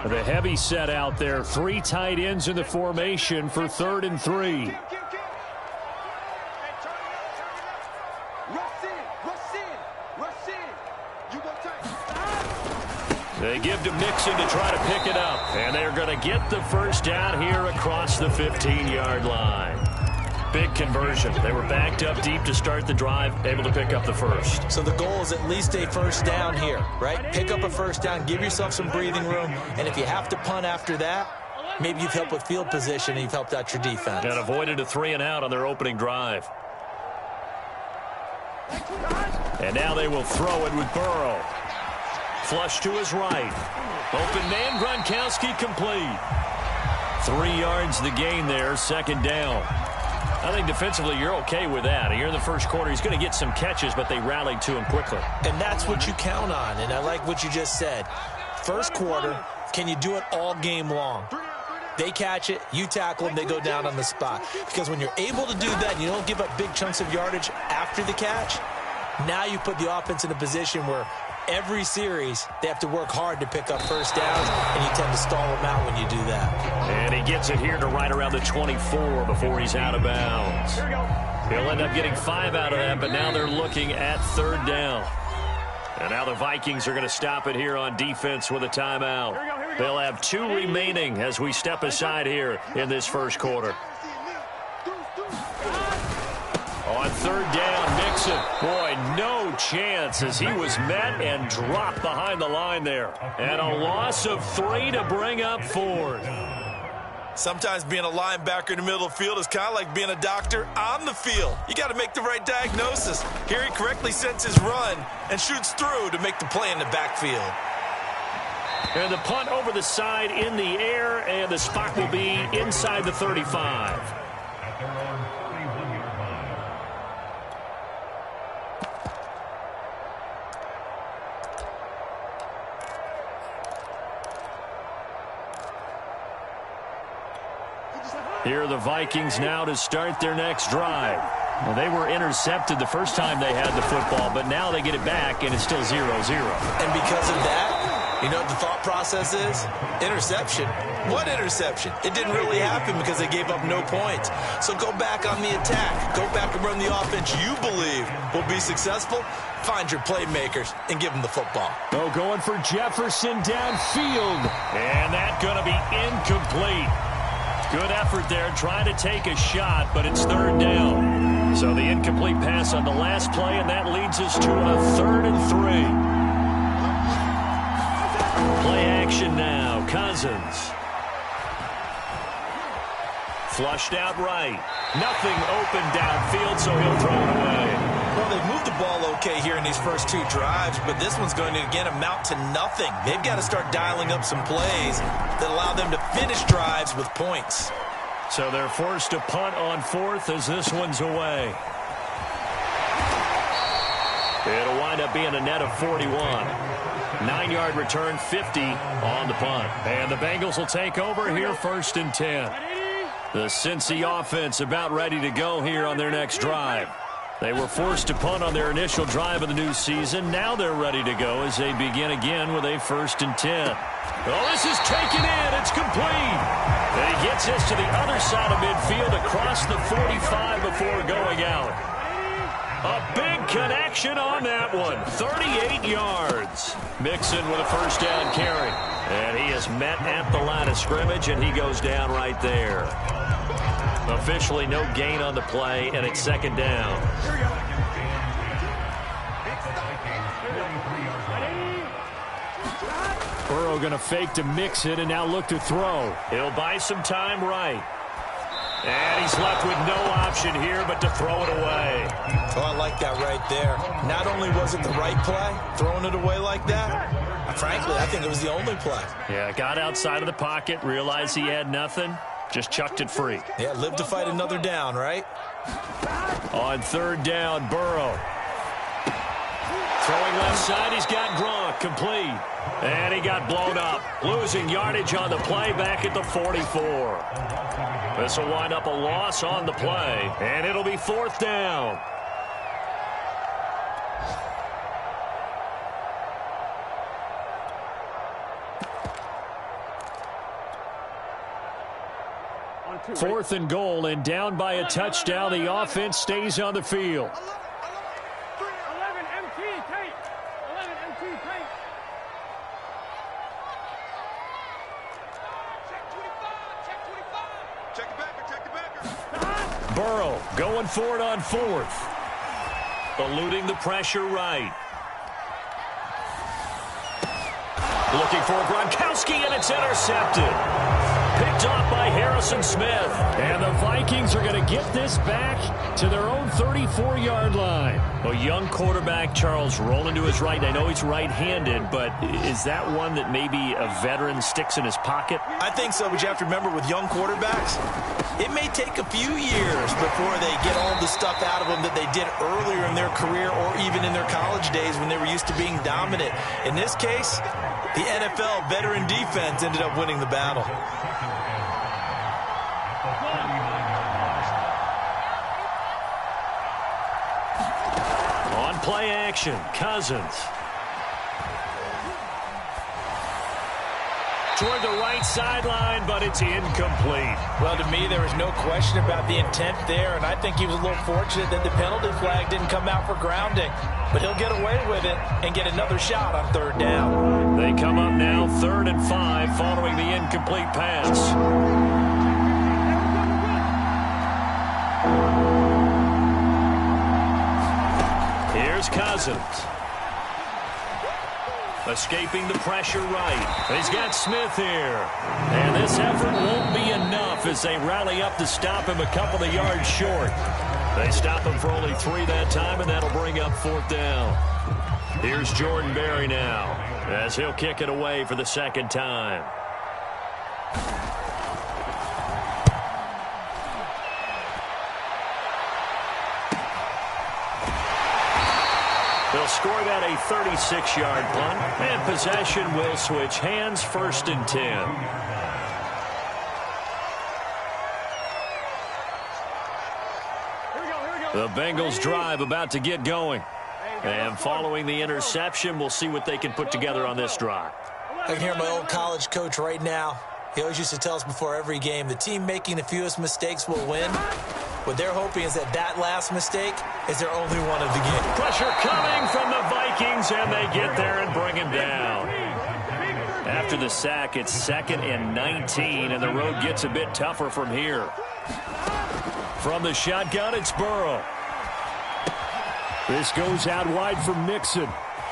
The heavy set out there. 3 tight ends in the formation for 3rd and 3. They give to Mixon to try to pick it up. And they're going to get the first down here across the 15-yard line. Big conversion. They were backed up deep to start the drive, able to pick up the first. So the goal is at least a first down here, right? Pick up a first down, give yourself some breathing room, and if you have to punt after that, maybe you've helped with field position and you've helped out your defense. And avoided a 3-and-out on their opening drive. And now they will throw it with Burrow. Flush to his right. Open man, Gronkowski complete. 3 yards the gain there, 2nd down. I think defensively you're okay with that. Here in the first quarter, he's going to get some catches, but they rallied to him quickly. And that's what you count on, and I like what you just said. First quarter, can you do it all game long? They catch it, you tackle them, they go down on the spot. Because when you're able to do that and you don't give up big chunks of yardage after the catch, now you put the offense in a position where every series, they have to work hard to pick up first downs, and you tend to stall them out when you do that. And he gets it here to right around the 24 before he's out of bounds. He'll end up getting 5 out of that, but now they're looking at 3rd down. And now the Vikings are going to stop it here on defense with a timeout. They'll have 2 remaining as we step aside here in this first quarter. On 3rd down, Mixon. Boy, no chance as he was met and dropped behind the line there. And a loss of 3 to bring up 4th. Sometimes being a linebacker in the middle of the field is kind of like being a doctor on the field. You got to make the right diagnosis. Here he correctly sets his run and shoots through to make the play in the backfield. And the punt over the side in the air, and the spot will be inside the 35. Here are the Vikings now to start their next drive. Well, they were intercepted the first time they had the football, but now they get it back, and it's still 0-0. And because of that, you know what the thought process is? Interception. What interception? It didn't really happen because they gave up no points. So go back on the attack. Go back and run the offense you believe will be successful. Find your playmakers and give them the football. Oh, going for Jefferson downfield. And that's going to be incomplete. Good effort there, trying to take a shot, but it's 3rd down. So the incomplete pass on the last play, and that leads us to a 3rd and 3. Play action now, Cousins. Flushed out right. Nothing open downfield, so he'll throw it away. Well, they've moved the ball okay here in these first 2 drives, but this one's going to, again, amount to nothing. They've got to start dialing up some plays that allow them to finish drives with points. So they're forced to punt on 4th as this one's away. It'll wind up being a net of 41. 9-yard return, 50 on the punt. And the Bengals will take over here 1st and 10. The Cincy offense about ready to go here on their next drive. They were forced to punt on their initial drive of the new season. Now they're ready to go as they begin again with a 1st and 10. Oh, this is taken in. It's complete. And he gets this to the other side of midfield across the 45 before going out. A big connection on that one. 38 yards. Mixon with a first down carry. And he is met at the line of scrimmage, and he goes down right there. Officially no gain on the play, and it's 2nd down. Burrow going to fake to mix it and now look to throw. He'll buy some time right. And he's left with no option here but to throw it away. Oh, I like that right there. Not only was it the right play, throwing it away like that, frankly, I think it was the only play. Yeah, got outside of the pocket, realized he had nothing. Just chucked it free. Yeah, live to fight another down, right? On 3rd down, Burrow. Throwing left side, he's got Gronk, complete. And he got blown up. Losing yardage on the play back at the 44. This will wind up a loss on the play, and it'll be 4th down. 4th and goal, and down by a touchdown. The offense stays on the field. Burrow going for it on 4th. Eluding the pressure right. Looking for Gronkowski, and it's intercepted. Picked off by Harrison Smith. And the Vikings are going to get this back to their own 34-yard line. A young quarterback, Charles, rolling to his right. I know he's right-handed, but is that one that maybe a veteran sticks in his pocket? I think so, but you have to remember with young quarterbacks, it may take a few years before they get all the stuff out of them that they did earlier in their career or even in their college days when they were used to being dominant. In this case, the NFL veteran defense ended up winning the battle. On play action, Cousins. Toward the right sideline, but it's incomplete. Well, to me, there was no question about the intent there, and I think he was a little fortunate that the penalty flag didn't come out for grounding. But he'll get away with it and get another shot on 3rd down. They come up now 3rd and 5 following the incomplete pass. Here's Cousins. Escaping the pressure right. He's got Smith here. And this effort won't be enough as they rally up to stop him a couple of yards short. They stop him for only 3 that time, and that'll bring up 4th down. Here's Jordan Berry now as he'll kick it away for the 2nd time. They'll score that a 36-yard punt, and possession will switch hands, 1st and 10. The Bengals drive about to get going. And following the interception, we'll see what they can put together on this drive. I can hear my old college coach right now. He always used to tell us before every game, the team making the fewest mistakes will win. What they're hoping is that that last mistake is their only one of the game. Pressure coming from the Vikings, and they get there and bring him down. After the sack, it's 2nd and 19, and the road gets a bit tougher from here. From the shotgun, it's Burrow. This goes out wide for Mixon.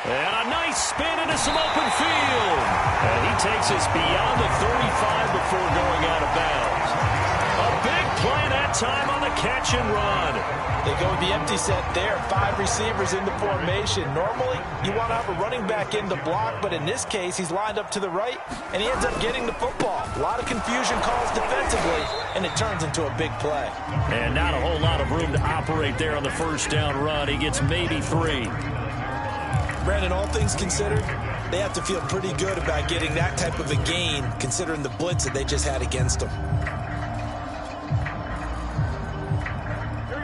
And a nice spin into some open field. And he takes us beyond the 35 before going out of bounds. A big play that time on the catch and run. They go with the empty set there. 5 receivers in the formation. Normally, you want to have a running back in the block, but in this case, he's lined up to the right, and he ends up getting the football. A lot of confusion calls defensively, and it turns into a big play. And not a whole lot of room to operate there on the 1st down run. He gets maybe 3. Brandon, all things considered, they have to feel pretty good about getting that type of a gain, considering the blitz that they just had against them.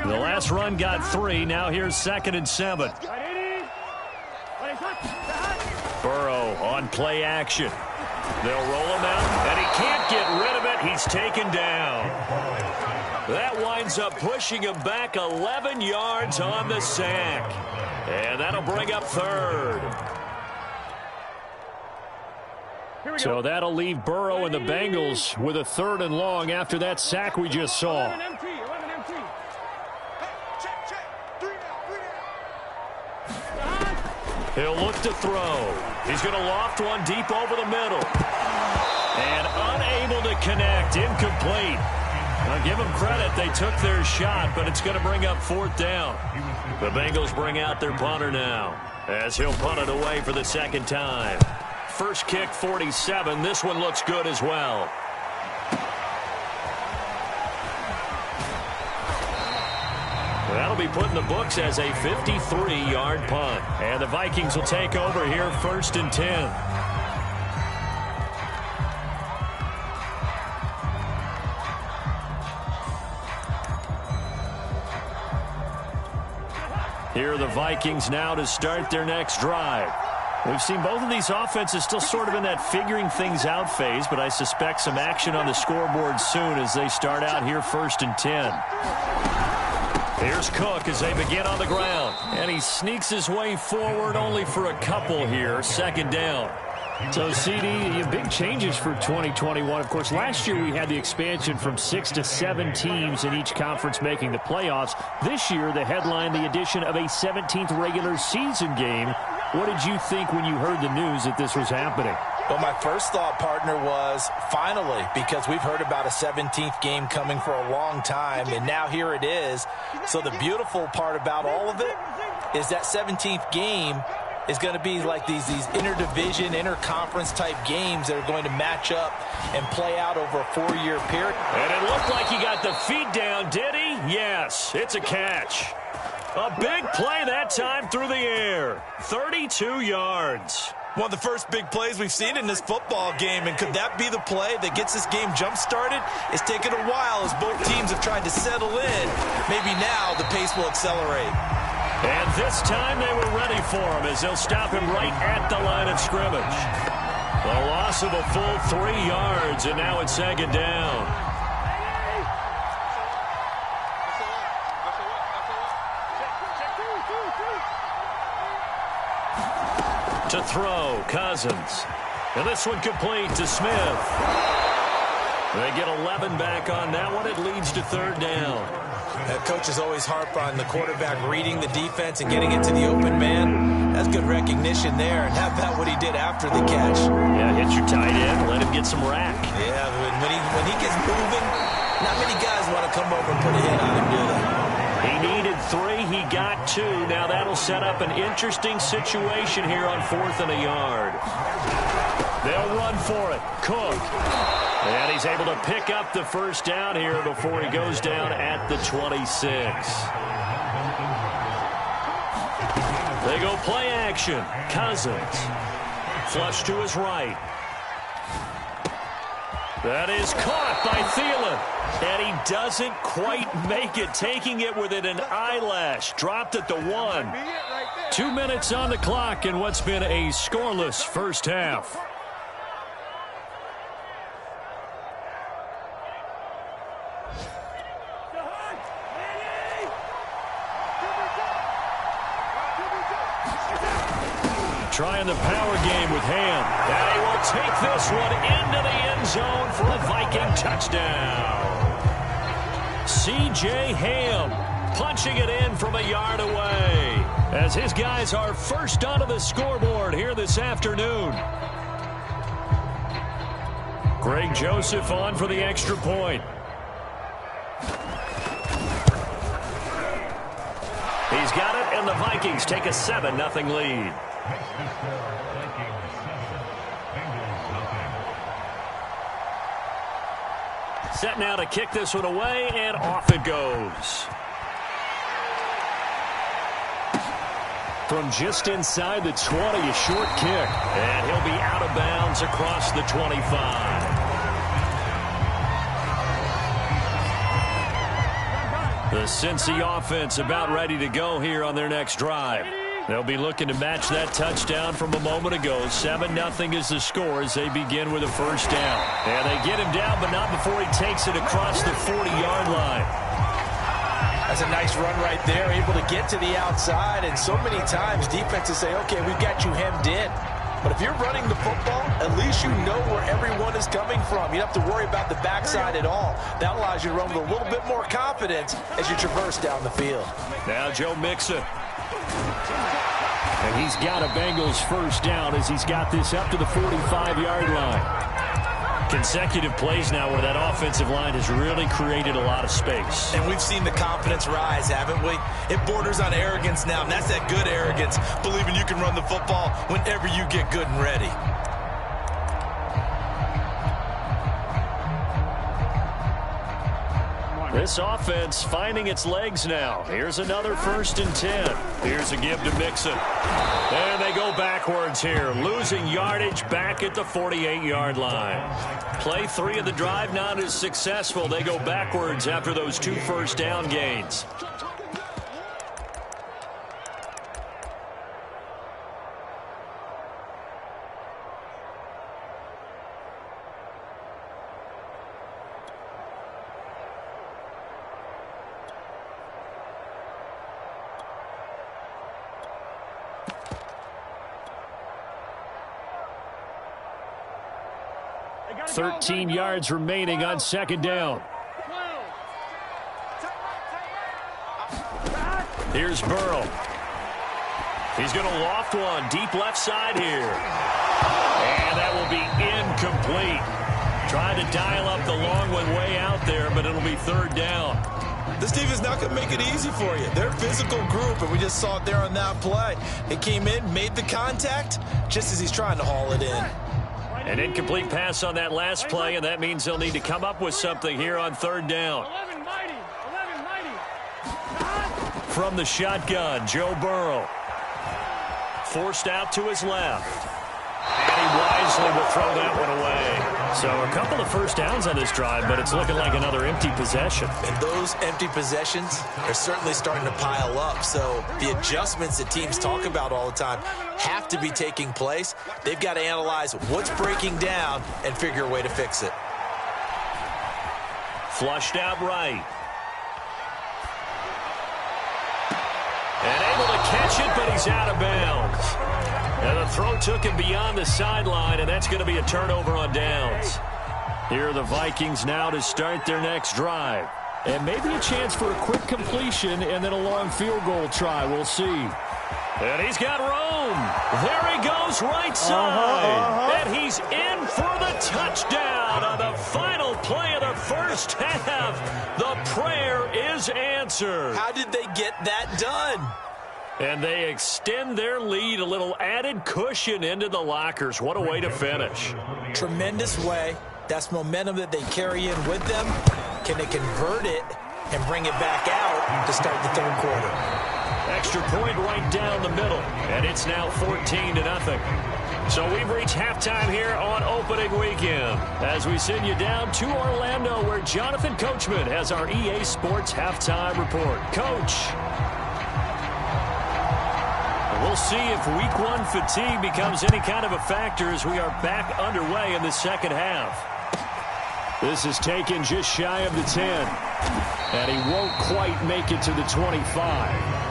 The last run got 3. Now here's 2nd and 7. Burrow on play action. They'll roll him out, and he can't get rid of it. He's taken down. That winds up pushing him back 11 yards on the sack. And that'll bring up 3rd. So that'll leave Burrow and the Bengals with a 3rd and long after that sack we just saw. He'll look to throw. He's going to loft one deep over the middle. And unable to connect. Incomplete. Now give them credit. They took their shot, but it's going to bring up 4th down. The Bengals bring out their punter now as he'll punt it away for the 2nd time. First kick, 47. This one looks good as well. That'll be put in the books as a 53-yard punt. And the Vikings will take over here 1st and 10. Here are the Vikings now to start their next drive. We've seen both of these offenses still sort of in that figuring things out phase, but I suspect some action on the scoreboard soon as they start out here 1st and 10. Here's Cook as they begin on the ground. And he sneaks his way forward only for a couple here. 2nd down. So, CD, big changes for 2021. Of course, last year we had the expansion from 6 to 7 teams in each conference making the playoffs. This year, the headline, the addition of a 17th regular season game. What did you think when you heard the news that this was happening? Well, my first thought, partner, was finally, because we've heard about a 17th game coming for a long time, and now here it is. So the beautiful part about all of it is that 17th game is going to be like these interdivision, interconference type games that are going to match up and play out over a 4-year period. And it looked like he got the feet down, did he? Yes, it's a catch. A big play that time through the air. 32 yards. One of the first big plays we've seen in this football game, and could that be the play that gets this game jump-started? It's taken a while as both teams have tried to settle in. Maybe now the pace will accelerate. And this time they were ready for him as they'll stop him right at the line of scrimmage. A loss of a full 3 yards, and now it's 2nd down. To throw, Cousins. And this one complete to Smith. They get 11 back on that one. It leads to 3rd down. Coaches always harp on the quarterback reading the defense and getting it to the open man. That's good recognition there. And how about what he did after the catch? Yeah, hit your tight end. Let him get some rack. Yeah, when he gets moving, not many guys want to come over and put a hit on him, do they? He needed 3. He got 2. Now that'll set up an interesting situation here on 4th and a yard. They'll run for it. Cook. And he's able to pick up the 1st down here before he goes down at the 26. They go play action. Cousins. Flush to his right. That is caught by Thielen. And he doesn't quite make it, taking it within an eyelash. Dropped at the 1. 2 minutes on the clock in what's been a scoreless first half. Trying the power game with Ham. And he will take this one into the end zone for a Viking touchdown. C.J. Ham punching it in from a yard away as his guys are first onto the scoreboard here this afternoon. Greg Joseph on for the extra point. He's got it, and the Vikings take a 7-0 lead. Set now to kick this one away, and off it goes. From just inside the 20, a short kick. And he'll be out of bounds across the 25. The Cincy offense about ready to go here on their next drive. They'll be looking to match that touchdown from a moment ago. 7-0 is the score as they begin with a 1st down. And they get him down, but not before he takes it across the 40-yard line. That's a nice run right there, able to get to the outside. And so many times defenses say, okay, we've got you hemmed in. But if you're running the football, at least you know where everyone is coming from. You don't have to worry about the backside at all. That allows you to run with a little bit more confidence as you traverse down the field. Now Joe Mixon. And he's got a Bengals 1st down as he's got this up to the 45-yard line. Consecutive plays now where that offensive line has really created a lot of space. And we've seen the confidence rise, haven't we? It borders on arrogance now, and that's that good arrogance, believing you can run the football whenever you get good and ready. This offense finding its legs now. Here's another 1st and 10. Here's a give to Mixon. And they go backwards here, losing yardage back at the 48-yard line. Play 3 of the drive not as successful. They go backwards after those 2 first down gains. 13 yards remaining on second down. Here's Burrow. He's going to loft one deep left side here. And that will be incomplete. Trying to dial up the long one way out there, but it'll be third down. This team is not going to make it easy for you. They're a physical group, and we just saw it there on that play. He came in, made the contact, just as he's trying to haul it in. An incomplete pass on that last play, and that means they'll need to come up with something here on third down. From the shotgun, Joe Burrow. Forced out to his left. And he wisely will throw that one away. So a couple of first downs on this drive, but it's looking like another empty possession. And those empty possessions are certainly starting to pile up. So the adjustments that teams talk about all the time have to be taking place. They've got to analyze what's breaking down and figure a way to fix it. Flushed out right. And able to catch it, but he's out of bounds. And the throw took him beyond the sideline, and that's going to be a turnover on downs. Here are the Vikings now to start their next drive. And maybe a chance for a quick completion and then a long field goal try. We'll see. And he's got room. There he goes, right side. And he's in for the touchdown on the final play of the first half. The prayer is answered. How did they get that done? And they extend their lead, a little added cushion into the lockers. What a way to finish. Tremendous way. That's momentum that they carry in with them. Can they convert it and bring it back out to start the third quarter? Extra point right down the middle, and it's now 14-0. So we've reached halftime here on opening weekend as we send you down to Orlando, where Jonathan Coachman has our EA Sports halftime report. Coach. We'll see if week one fatigue becomes any kind of a factor as we are back underway in the second half. This is taken just shy of the 10. And he won't quite make it to the 25.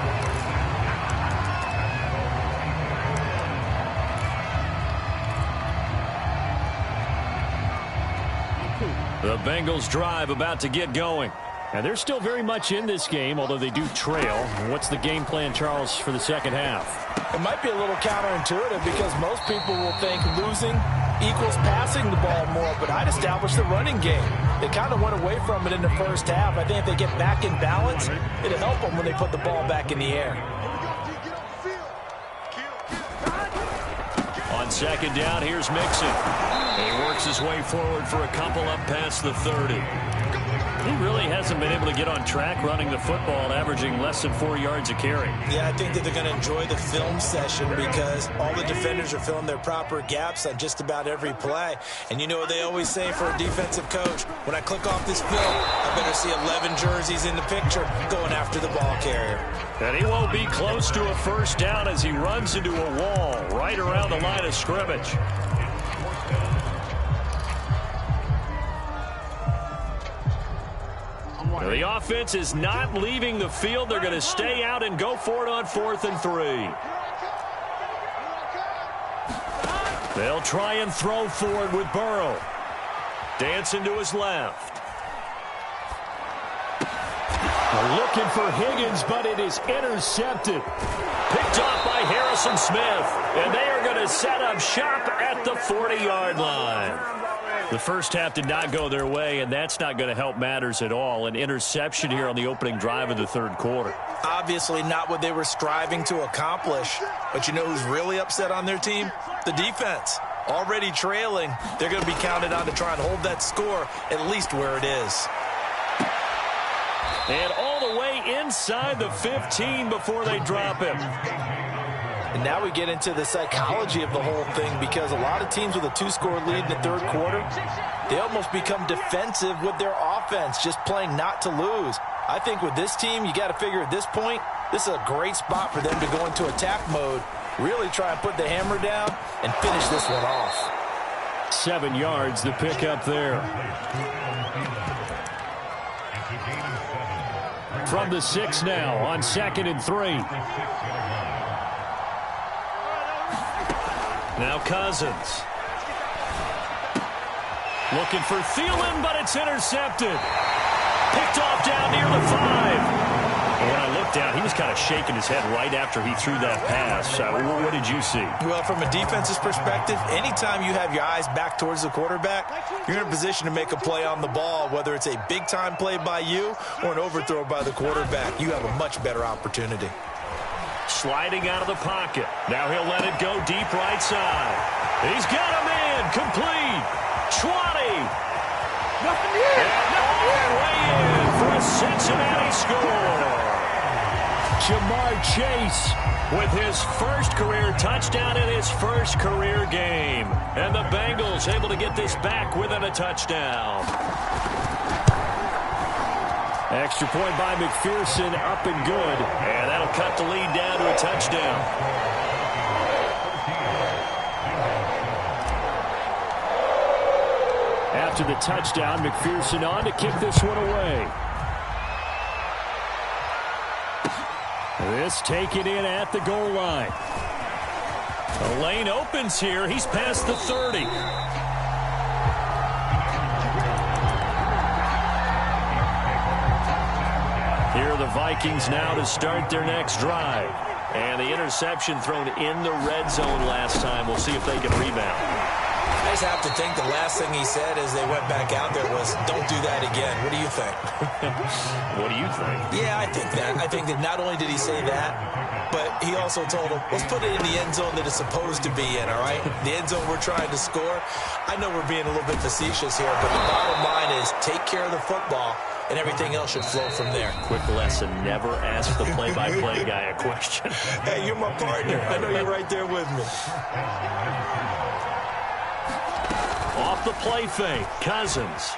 The Bengals drive about to get going. And they're still very much in this game, although they do trail. What's the game plan, Charles, for the second half? It might be a little counterintuitive because most people will think losing equals passing the ball more, but I'd establish the running game. They kind of went away from it in the first half. I think if they get back in balance, it'll help them when they put the ball back in the air. On second down, here's Mixon. He works his way forward for a couple up past the 30. He really hasn't been able to get on track running the football, averaging less than 4 yards a carry. Yeah, I think that they're going to enjoy the film session because all the defenders are filling their proper gaps on just about every play. And you know what they always say for a defensive coach? When I click off this film, I better see 11 jerseys in the picture going after the ball carrier. And he won't be close to a first down as he runs into a wall right around the line of scrimmage. The offense is not leaving the field. They're going to stay out and go for it on 4th and 3. They'll try and throw forward with Burrow. Dancing to his left. Looking for Higgins, but it is intercepted. Picked off by Harrison Smith. And they are going to set up shop at the 40-yard line. The first half did not go their way, and that's not going to help matters at all. An interception here on the opening drive of the third quarter. Obviously not what they were striving to accomplish. But you know who's really upset on their team? The defense. Already trailing, they're going to be counted on to try and hold that score at least where it is. And all the way inside the 15 before they drop him. And now we get into the psychology of the whole thing because a lot of teams with a 2-score lead in the third quarter, they almost become defensive with their offense, just playing not to lose. I think with this team, you got to figure at this point, this is a great spot for them to go into attack mode, really try and put the hammer down and finish this one off. 7 yards to pick up there. From the 6 now on 2nd and 3. Now Cousins. Looking for Thielen, but it's intercepted. Picked off down near the 5. When I looked down, he was kind of shaking his head right after he threw that pass. What did you see? Well, from a defense's perspective, anytime you have your eyes back towards the quarterback, you're in a position to make a play on the ball, whether it's a big-time play by you or an overthrow by the quarterback. You have a much better opportunity. Sliding out of the pocket. Now he'll let it go deep right side. He's got a man. Complete. 20. Nothing in. All the way in for a Cincinnati score. Jamar Chase with his first career touchdown in his first career game. And the Bengals able to get this back within a touchdown. Extra point by McPherson, up and good. And that'll cut the lead down to a touchdown. After the touchdown, McPherson on to kick this one away. This taken in at the goal line. The lane opens here. He's past the 30. Here are the Vikings now to start their next drive. And the interception thrown in the red zone last time. We'll see if they can rebound. I just have to think the last thing he said as they went back out there was, don't do that again. What do you think? What do you think? Yeah, I think that. I think that not only did he say that, but he also told him, let's put it in the end zone that it's supposed to be in, all right? The end zone we're trying to score. I know we're being a little bit facetious here, but the bottom line is take care of the football, and everything else should flow from there. Quick lesson, never ask the play-by-play guy a question. Hey, you're my partner. I know you're right there with me. Off the play fake, Cousins.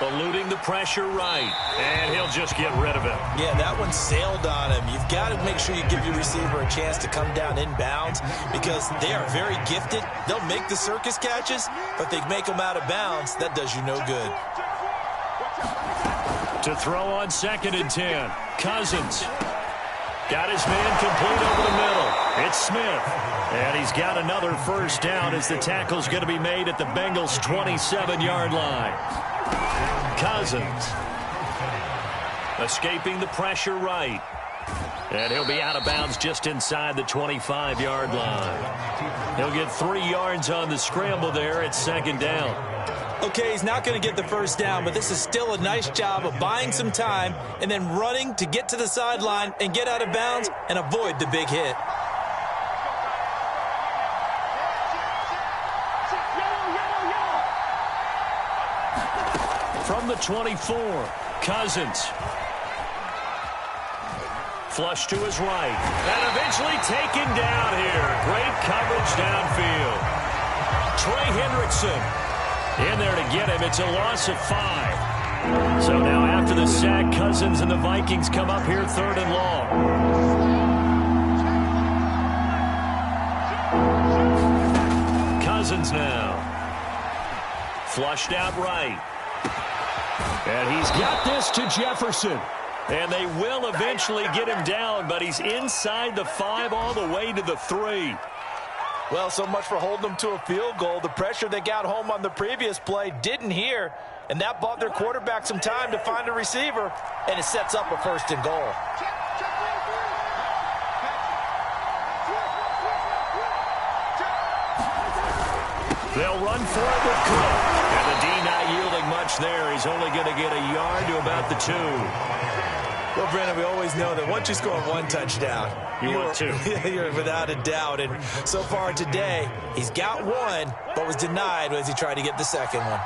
Eluding the pressure right. And he'll just get rid of it. Yeah, that one sailed on him. You've got to make sure you give your receiver a chance to come down inbounds because they are very gifted. They'll make the circus catches, but they make them out of bounds. That does you no good. To throw on 2nd and 10. Cousins. Got his man complete over the middle. It's Smith. And he's got another first down as the tackle's going to be made at the Bengals' 27-yard line. Cousins. Escaping the pressure right. And he'll be out of bounds just inside the 25-yard line. He'll get 3 yards on the scramble there at 2nd down. Okay, he's not going to get the first down, but this is still a nice job of buying some time and then running to get to the sideline and get out of bounds and avoid the big hit. From the 24, Cousins. Flush to his right. And eventually taken down here. Great coverage downfield. Trey Hendrickson in there to get him. It's a loss of 5. So now after the sack, Cousins and the Vikings come up here 3rd and long. Cousins now. Flushed out right. And he's got this to Jefferson. And they will eventually get him down, but he's inside the 5 all the way to the 3. Well, so much for holding them to a field goal. The pressure they got home on the previous play didn't hear, and that bought their quarterback some time to find a receiver, and it sets up a 1st and goal. They'll run for it with Cook. And the D not yielding much there. He's only going to get a yard to about the 2. Well, Brandon, we always know that once you score 1 touchdown, you're 2. You're without a doubt. And so far today, he's got 1, but was denied as he tried to get the 2nd one.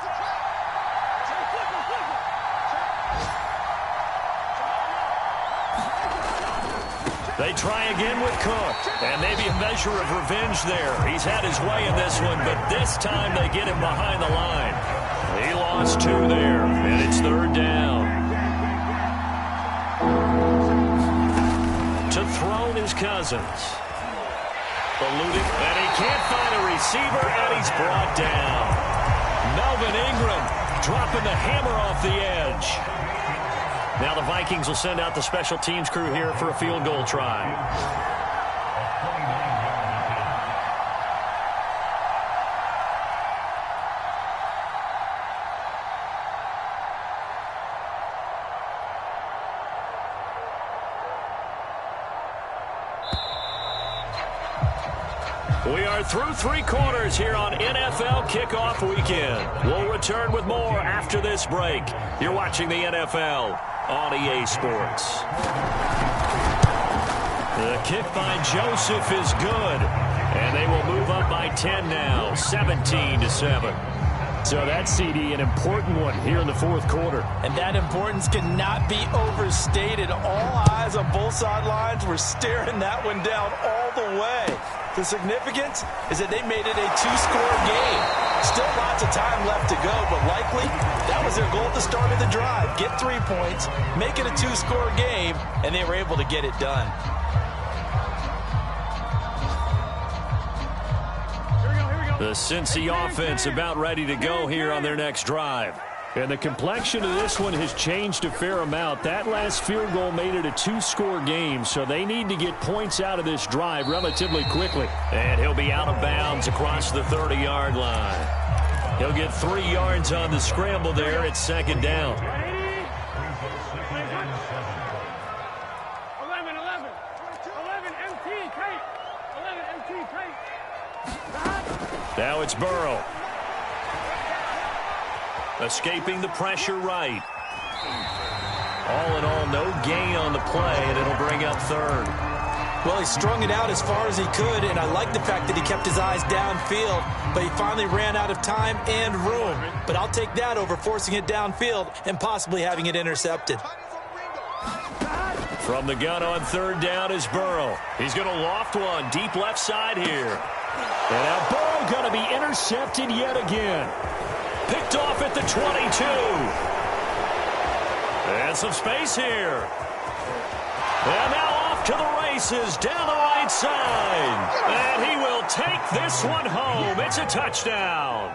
They try again with Cook. And maybe a measure of revenge there. He's had his way in this one, but this time they get him behind the line. He lost 2 there, and it's 3rd down. To throw is Cousins. Eluding, and he can't find a receiver, and he's brought down. Melvin Ingram dropping the hammer off the edge. Now the Vikings will send out the special teams crew here for a field goal try. We are through 3 quarters here on NFL Kickoff Weekend. We'll return with more after this break. You're watching the NFL on EA Sports. The kick by Joseph is good, and they will move up by 10 now, 17-7. So that, CD, an important one here in the fourth quarter. And that importance cannot be overstated. All eyes on both sidelines were staring that one down all the way. The significance is that they made it a 2-score game. Still lots of time left to go, but likely that was their goal at the start of the drive. Get 3 points, make it a 2-score game, and they were able to get it done. The Cincy offense about ready to go here on their next drive. And the complexion of this one has changed a fair amount. That last field goal made it a 2-score game, so they need to get points out of this drive relatively quickly. And he'll be out of bounds across the 30-yard line. He'll get 3 yards on the scramble there. It's second down. 11 MT tight. 11 MT tight. Now it's Burrow. Escaping the pressure right. All in all, no gain on the play, and it'll bring up third. Well, he strung it out as far as he could, and I like the fact that he kept his eyes downfield, but he finally ran out of time and room. But I'll take that over forcing it downfield and possibly having it intercepted. From the gun on third down is Burrow. He's going to loft one deep left side here. And now Burrow going to be intercepted yet again. Picked off at the 22. And some space here. And now off to the races down the right side. And he will take this one home. It's a touchdown.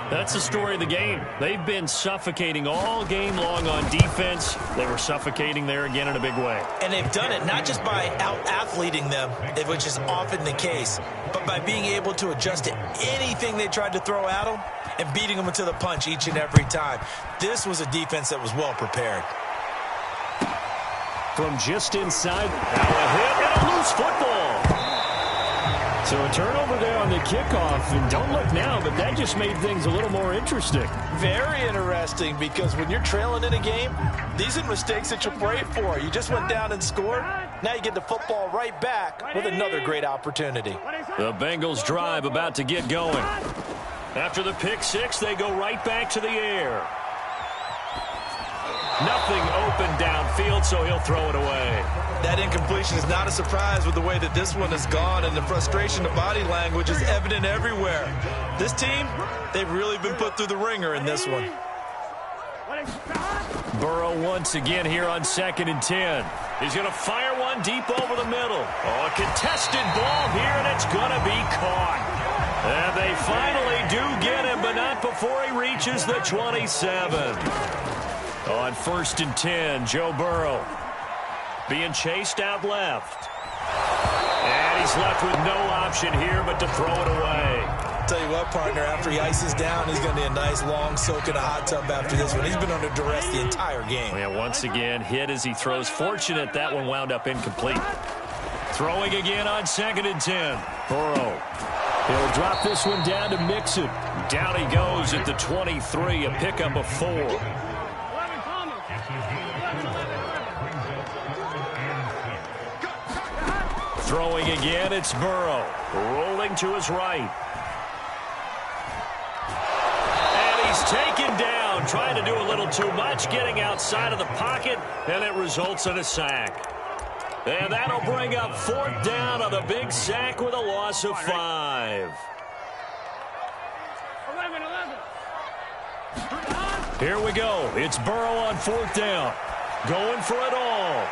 That's the story of the game. They've been suffocating all game long on defense. They were suffocating there again in a big way. And they've done it not just by out-athleting them, which is often the case, but by being able to adjust to anything they tried to throw at them and beating them to the punch each and every time. This was a defense that was well prepared. From just inside, now a hit and a loose football. So a turnover there on the kickoff, and don't look now, but that just made things a little more interesting. Very interesting, because when you're trailing in a game, these are mistakes that you pray for. You just went down and scored. Now you get the football right back with another great opportunity. The Bengals drive about to get going. After the pick six, they go right back to the air. Nothing open downfield, so he'll throw it away. That incompletion is not a surprise with the way that this one has gone, and the frustration of body language is evident everywhere. This team, they've really been put through the ringer in this one. Burrow once again here on 2nd and 10. He's going to fire one deep over the middle. Oh, a contested ball here, and it's going to be caught. And they finally do get him, but not before he reaches the 27. On 1st and 10, Joe Burrow being chased out left. And he's left with no option here but to throw it away. Tell you what, partner, after he ices down, he's going to need a nice long soak in a hot tub after this one. He's been under duress the entire game. Yeah, once again, hit as he throws. Fortunate that one wound up incomplete. Throwing again on 2nd and 10. Burrow. He'll drop this one down to Mixon. Down he goes at the 23, a pickup of 4. Throwing again, it's Burrow. Rolling to his right. And he's taken down, trying to do a little too much, getting outside of the pocket, and it results in a sack. And that'll bring up 4th down on the big sack with a loss of 5. 11. Here we go. It's Burrow on 4th down. Going for it all.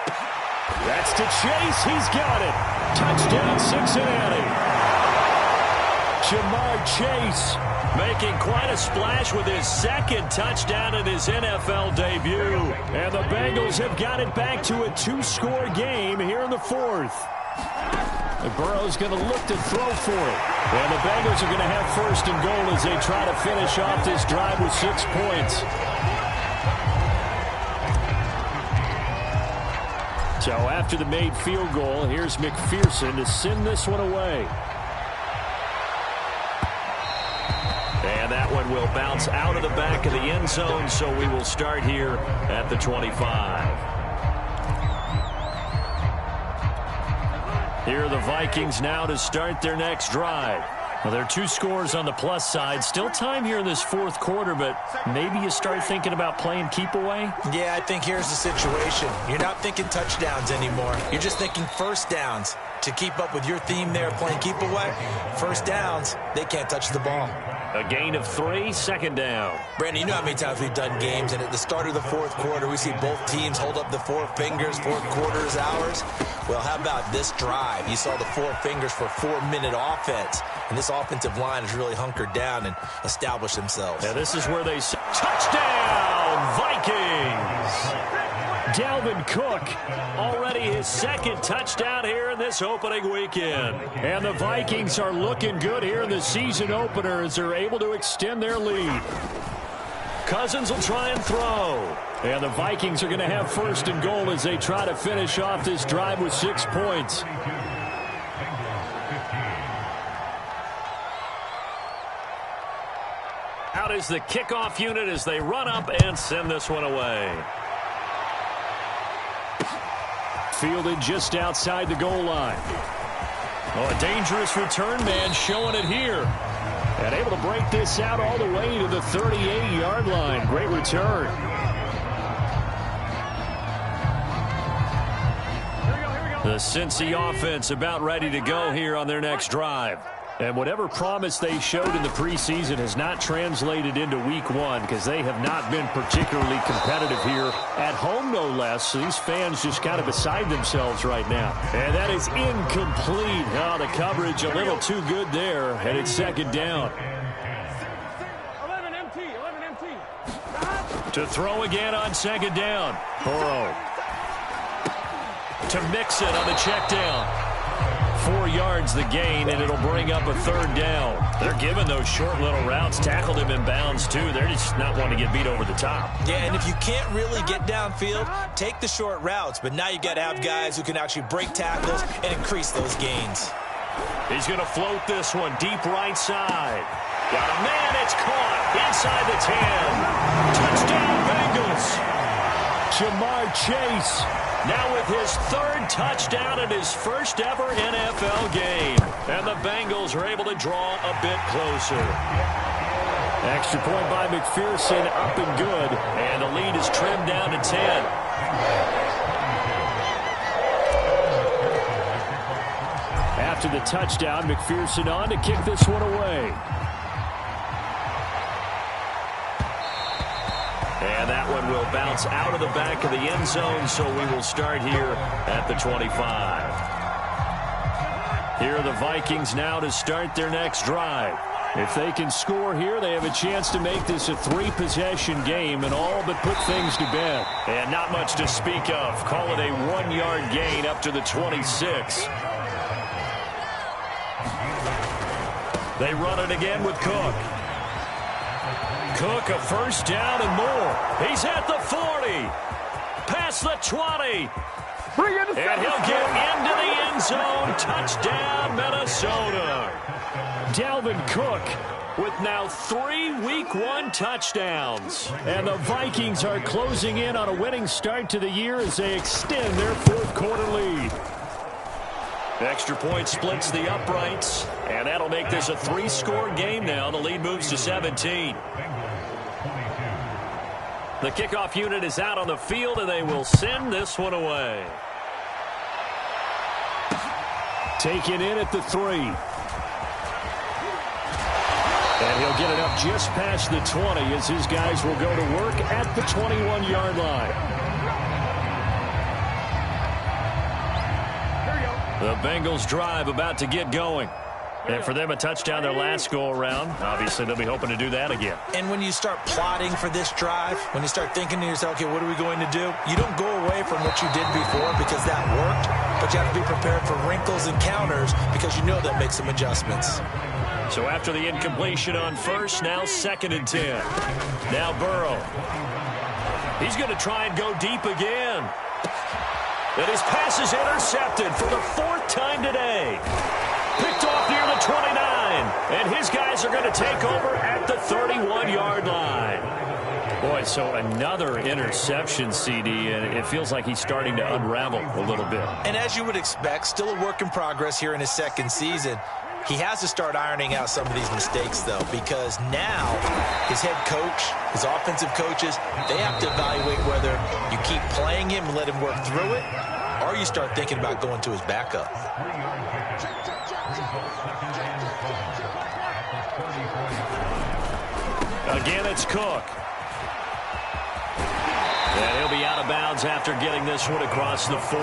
That's to Chase. He's got it. Touchdown, Cincinnati. Ja'Marr Chase making quite a splash with his 2nd touchdown in his NFL debut. And the Bengals have got it back to a 2-score game here in the 4th. And Burrow's going to look to throw for it. And the Bengals are going to have 1st and goal as they try to finish off this drive with 6 points. So after the made field goal, here's McPherson to send this one away. And that one will bounce out of the back of the end zone, so we will start here at the 25. Here are the Vikings now to start their next drive. Well, there are 2 scores on the plus side. Still time here in this fourth quarter, but maybe you start thinking about playing keep away? Yeah, I think here's the situation. You're not thinking touchdowns anymore. You're just thinking first downs. To keep up with your theme there, playing keep away, first downs, they can't touch the ball. A gain of 3, second down. Brandon, you know how many times we've done games, and at the start of the fourth quarter, we see both teams hold up the 4 fingers, fourth quarter is ours. Well, how about this drive? You saw the 4 fingers for 4-minute offense, and this offensive line has really hunkered down and established themselves. Yeah, this is where they say, touchdown, Vikings! Dalvin Cook, already his second touchdown here in this opening weekend. And the Vikings are looking good here in the season opener as they're able to extend their lead. Cousins will try and throw. And the Vikings are going to have first and goal as they try to finish off this drive with 6 points. Out is the kickoff unit as they run up and send this one away. Fielded just outside the goal line. Oh, a dangerous return man showing it here. And able to break this out all the way to the 38-yard line. Great return. The Cincy offense about ready to go here on their next drive. And whatever promise they showed in the preseason has not translated into week 1 because they have not been particularly competitive here at home, no less. So these fans just kind of beside themselves right now. And that is incomplete. Oh, the coverage a little too good there, and it's second down. 11 MT. To throw again on second down. Burrow. To mix it on the check down. 4 yards the gain, and it'll bring up a third down. They're giving those short little routes. Tackled him in bounds, too. They're just not wanting to get beat over the top. Yeah, and if you can't really get downfield, take the short routes. But now you got to have guys who can actually break tackles and increase those gains. He's going to float this one deep right side. Got a man. It's caught inside the 10. Touchdown, Bengals. Jamar Chase. Now with his 3rd touchdown and his first ever NFL game. And the Bengals are able to draw a bit closer. Extra point by McPherson, up and good. And the lead is trimmed down to 10. After the touchdown, McPherson on to kick this one away. And that one will bounce out of the back of the end zone, so we will start here at the 25. Here are the Vikings now to start their next drive. If they can score here, they have a chance to make this a 3-possession game and all but put things to bed. And not much to speak of. Call it a 1-yard gain up to the 26. They run it again with Cook. Cook, a first down and more. He's at the 40. Past the 20. And he'll get into the end zone. Touchdown, Minnesota. Dalvin Cook with now 3 Week 1 touchdowns. And the Vikings are closing in on a winning start to the year as they extend their fourth quarter lead. Extra point splits the uprights, and that'll make this a 3-score game now. The lead moves to 17. The kickoff unit is out on the field, and they will send this one away. Taken in at the 3. And he'll get it up just past the 20 as his guys will go to work at the 21-yard line. The Bengals drive about to get going. And for them, a touchdown their last go-around. Obviously, they'll be hoping to do that again. And when you start plotting for this drive, when you start thinking to yourself, okay, what are we going to do? You don't go away from what you did before because that worked, but you have to be prepared for wrinkles and counters because you know that makes some adjustments. So after the incompletion on first, now 2nd and 10. Now Burrow. He's going to try and go deep again. And his pass is intercepted for the 4th time today. Picked off near the 29. And his guys are going to take over at the 31-yard line. Boy, so another interception, CD, and it feels like he's starting to unravel a little bit. And as you would expect, still a work in progress here in his second season. He has to start ironing out some of these mistakes, though, because now his head coach, his offensive coaches, they have to evaluate whether you keep playing him and let him work through it, or you start thinking about going to his backup. Again, it's Cook. And he'll be out of bounds after getting this one across the 40.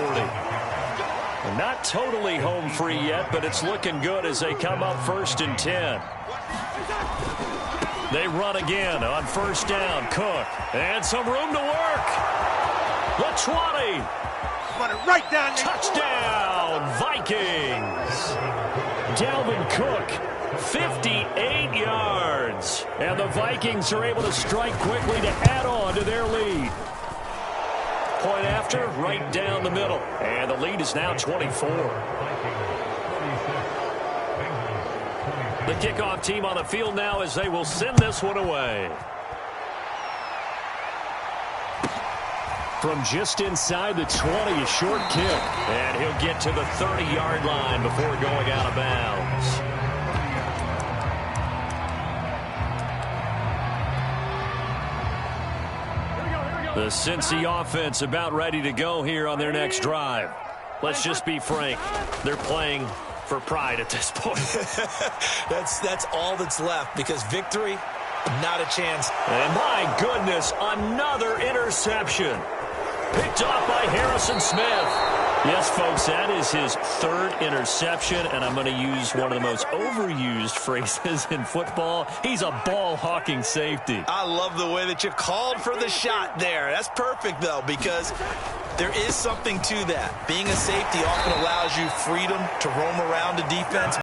Not totally home free yet, but it's looking good as they come up 1st and 10. They run again on 1st down. Cook. And some room to work. The 20. Right down there. Touchdown, Vikings. Dalvin Cook, 58 yards. And the Vikings are able to strike quickly to add on to their lead. Point after, right down the middle. And the lead is now 24. The kickoff team on the field now as they will send this one away. From just inside the 20, a short kick. And he'll get to the 30-yard line before going out of bounds. The Cincy offense about ready to go here on their next drive. Let's just be frank. They're playing for pride at this point. That's all that's left, because victory, not a chance. And my goodness, another interception. Picked off by Harrison Smith. Yes, folks, that is his 3rd interception, and I'm going to use one of the most overused phrases in football. He's a ball-hawking safety. I love the way that you called for the shot there. That's perfect, though, because there is something to that. Being a safety often allows you freedom to roam around the defense.